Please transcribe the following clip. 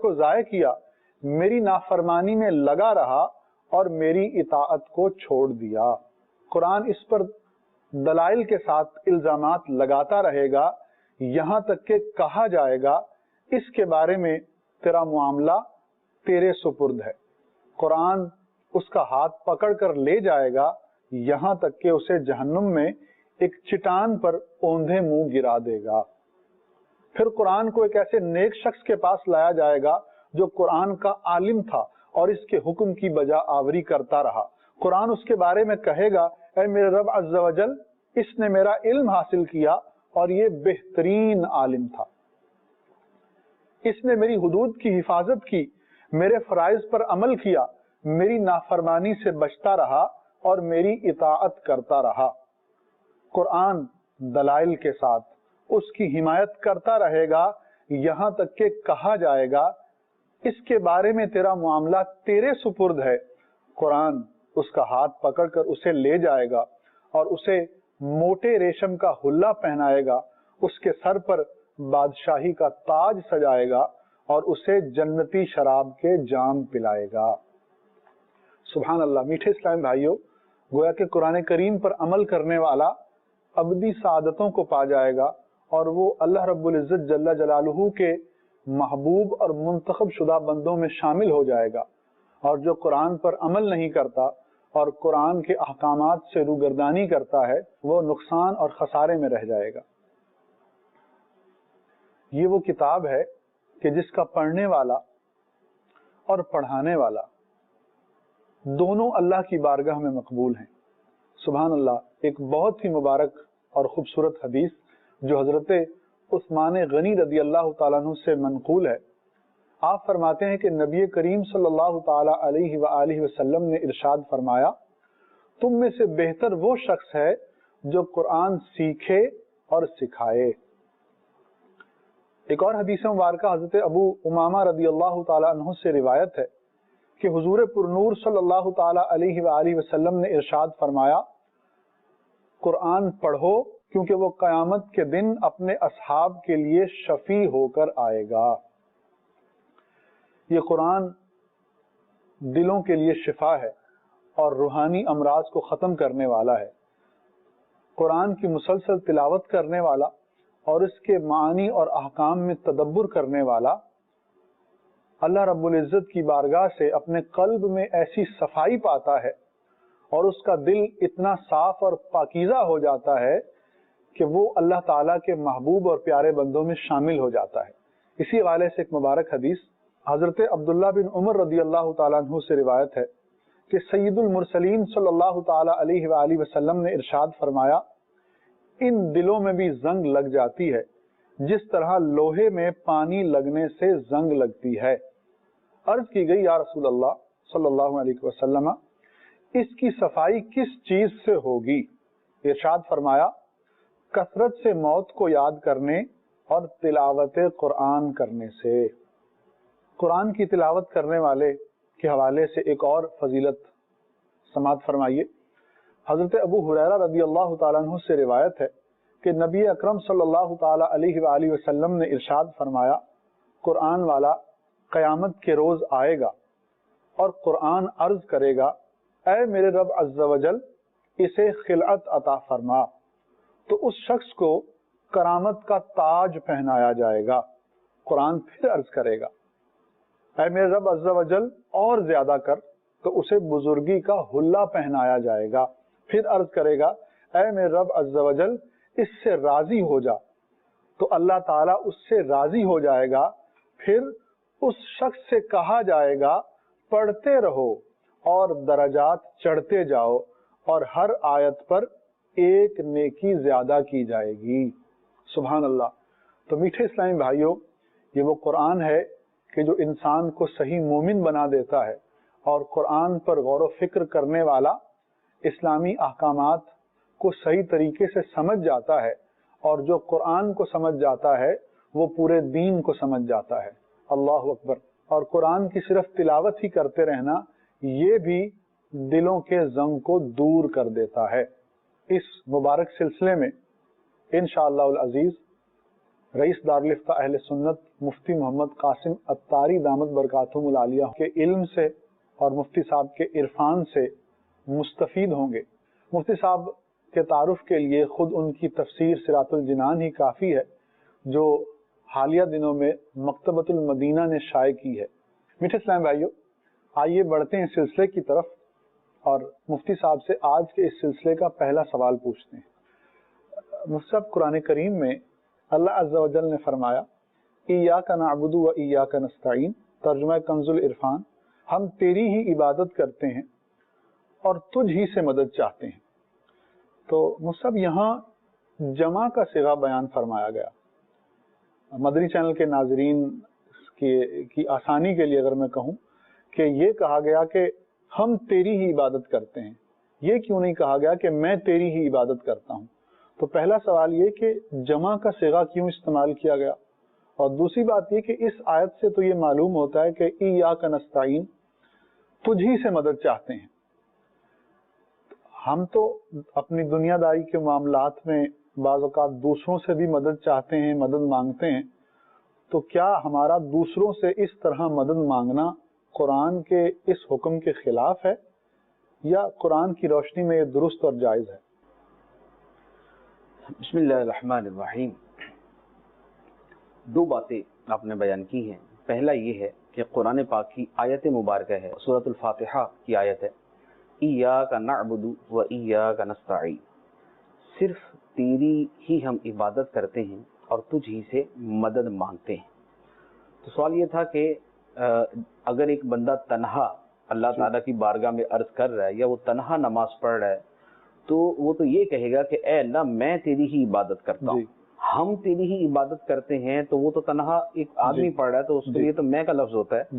کو ضائع کیا، میری نافرمانی میں لگا رہا اور میری اطاعت کو چھوڑ دیا۔ قرآن اس پر دلائل کے ساتھ الزامات لگاتا رہے گا یہاں تک کہ کہا جائے گا اس کے بارے میں تیرا معاملہ تیرے سپرد ہے۔ قرآن اس کا ہاتھ پکڑ کر لے جائے گا یہاں تک کہ اسے جہنم میں ایک چٹان پر اوندھے منہ گرا دے گا۔ پھر قرآن کو ایک ایسے نیک شخص کے پاس لایا جائے گا جو قرآن کا عالم تھا اور اس کے حکم کی بجا آوری کرتا رہا۔ قرآن اس کے بارے میں کہے گا اے میرے رب عز و جل، اس نے میرا علم حاصل کیا اور یہ بہترین عالم تھا، اس نے میری حدود کی حفاظت کی، میرے فرائض پر عمل کیا، میری نافرمانی سے بچتا رہا اور میری اطاعت کرتا رہا۔ قرآن دلائل کے ساتھ اس کی حمایت کرتا رہے گا یہاں تک کہ کہا جائے گا اس کے بارے میں تیرا معاملہ تیرے سپرد ہے۔ قرآن اس کا ہاتھ پکڑ کر اسے لے جائے گا اور اسے موٹے ریشم کا حلہ پہنائے گا، اس کے سر پر بادشاہی کا تاج سجائے گا اور اسے جنتی شراب کے جام پلائے گا۔ سبحان اللہ۔ میٹھے اسلام بھائیوں، گویا کہ قرآن کریم پر عمل کرنے والا ابدی سعادتوں کو پا جائے گا اور وہ اللہ رب العزت جل جلالہ کے محبوب اور منتخب شدہ بندوں میں شامل ہو جائے گا، اور جو قرآن پر عمل نہیں کرتا اور قرآن کے احکامات سے روگردانی کرتا ہے وہ نقصان اور خسارے میں رہ جائے گا۔ یہ وہ کتاب ہے کہ جس کا پڑھنے والا اور پڑھانے والا دونوں اللہ کی بارگاہ میں مقبول ہیں۔ سبحان اللہ۔ ایک بہت ہی مبارک اور خوبصورت حدیث جو حضرت عثمان غنی رضی اللہ تعالیٰ عنہ سے منقول ہے، آپ فرماتے ہیں کہ نبی کریم صلی اللہ تعالیٰ علیہ وآلہ وسلم نے ارشاد فرمایا، تم میں سے بہتر وہ شخص ہے جو قرآن سیکھے اور سکھائے۔ ایک اور حدیث مبارکہ حضرت ابو امامہ رضی اللہ تعالیٰ عنہ سے روایت ہے کہ حضور پرنور صلی اللہ تعالیٰ علیہ وآلہ وسلم نے ارشاد فرمایا، قرآن پڑھو کیونکہ وہ قیامت کے دن اپنے اصحاب کے لیے شفیع ہو کر آئے گا۔ یہ قرآن دلوں کے لیے شفا ہے اور روحانی امراض کو ختم کرنے والا ہے۔ قرآن کی مسلسل تلاوت کرنے والا اور اس کے معانی اور احکام میں تدبر کرنے والا اللہ رب العزت کی بارگاہ سے اپنے قلب میں ایسی صفائی پاتا ہے اور اس کا دل اتنا صاف اور پاکیزہ ہو جاتا ہے کہ وہ اللہ تعالیٰ کے محبوب اور پیارے بندوں میں شامل ہو جاتا ہے۔ اسی حوالے سے ایک مبارک حدیث حضرت عبداللہ بن عمر رضی اللہ تعالیٰ عنہ سے روایت ہے کہ سید المرسلین صلی اللہ تعالیٰ علیہ وآلہ وسلم نے ارشاد فرمایا، ان دلوں میں بھی زنگ لگ جاتی ہے جس طرح لوہے میں پانی لگنے سے زنگ لگتی ہے۔ عرض کی گئی یا رسول اللہ صلی اللہ علیہ وسلم، اس کی صفائی کس چیز سے ہوگی؟ ارشاد فرمایا، کثرت سے موت کو یاد کرنے اور تلاوت قرآن کرنے سے۔ قرآن کی تلاوت کرنے والے کے حوالے سے ایک اور فضیلت سماعت فرمائیے۔ حضرت ابو ہریرہ رضی اللہ تعالیٰ عنہ سے روایت ہے کہ نبی اکرم صلی اللہ تعالیٰ علیہ وآلہ وسلم نے ارشاد فرمایا، قرآن والا قیامت کے روز آئے گا اور قرآن عرض کرے گا، اے میرے رب عز و جل، اسے خلعت عطا فرما، تو اس شخص کو کرامت کا تاج پہنایا جائے گا۔ قرآن پھر عرض کرے گا، اے میرے رب عز و جل اور زیادہ کر، تو اسے بزرگی کا حلہ پہنایا جائے گا۔ پھر عرض کرے گا، اے میرے رب عز و جل اس سے راضی ہو جا، تو اللہ تعالیٰ اس سے راضی ہو جائے گا۔ پھر اس شخص سے کہا جائے گا، پڑھتے رہو اور درجات چڑھتے جاؤ، اور ہر آیت پر ایک نیکی زیادہ کی جائے گی۔ سبحان اللہ۔ تو میٹھے اسلامی بھائیوں، یہ وہ قرآن ہے کہ جو انسان کو صحیح مومن بنا دیتا ہے، اور قرآن پر غور و فکر کرنے والا اسلامی احکامات کو صحیح طریقے سے سمجھ جاتا ہے، اور جو قرآن کو سمجھ جاتا ہے وہ پورے دین کو سمجھ جاتا ہے۔ اللہ اکبر۔ اور قرآن کی صرف تلاوت ہی کرتے رہنا یہ بھی دلوں کے زنگ کو دور کر دیتا ہے۔ اس مبارک سلسلے میں انشاءاللہ العزیز رئیس دارالفتہ اہل سنت مفتی محمد قاسم عطاری دامت برکاتہم العالیہ کے علم سے اور مفتی صاحب کے عرفان سے مستفید ہوں گے۔ مفتی صاحب کے تعارف کے لیے خود ان کی تفسیر صراط الجنان ہی کافی ہے، جو حالیہ دنوں میں مکتبۃ المدینہ نے شائع کی ہے۔ میٹھے اسلام بھائیو، آئیے بڑھتے ہیں سلسلے کی طرف اور مفتی صاحب سے آج کے اس سلسلے کا پہلا سوال پوچھتے ہیں۔ مفتی صاحب، قرآن کریم میں اللہ عز و جل نے فرمایا ایاک نعبد و ایاک نستعین، ترجمہ کنز العرفان، ہم تیری ہی عبادت کرتے ہیں اور تجھ ہی سے مدد چاہتے ہیں۔ تو مفتی صاحب، یہاں جمع کا صیغہ بیان فرمایا گیا۔ مدنی چینل کے ناظرین کی آسانی کے لیے اگر میں کہوں کہ یہ کہا گیا کہ ہم تیری ہی عبادت کرتے ہیں، یہ کیوں نہیں کہا گیا کہ میں تیری ہی عبادت کرتا ہوں؟ تو پہلا سوال یہ کہ جمع کا صیغہ کیوں استعمال کیا گیا، اور دوسری بات یہ کہ اس آیت سے تو یہ معلوم ہوتا ہے کہ ایاک نستعین، تجھ ہی سے مدد چاہتے ہیں۔ ہم تو اپنی دنیا داری کے معاملات میں بعض اوقات دوسروں سے بھی مدد چاہتے ہیں، مدد مانگتے ہیں، تو کیا ہمارا دوسروں سے اس طرح مدد مانگنا قرآن کے اس حکم کے خلاف ہے، یا قرآن کی روشنی میں یہ درست اور جائز ہے؟ بسم اللہ الرحمن الرحیم۔ دو باتیں آپ نے بیان کی ہیں۔ پہلا یہ ہے کہ قرآن پاک کی آیت مبارکہ ہے، سورۃ الفاتحہ کی آیت ہے، ایاک نعبد و ایاک نستعین، صرف تیری ہی ہم عبادت کرتے ہیں اور تجھ ہی سے مدد مانگتے ہیں۔ تو سوال یہ تھا کہ اگر ایک بندہ تنہا اللہ تعالیٰ کی بارگاہ میں عرض کر رہا ہے، یا وہ تنہا نماز پڑھ رہا ہے، تو وہ تو یہ کہے گا کہ اے اللہ میں تیری ہی عبادت کرتا ہوں۔ ہم تیری ہی عبادت کرتے ہیں، تو وہ تو تنہا ایک آدمی پڑھ رہا ہے، تو اس کے لیے تو میں کا لفظ ہوتا ہے۔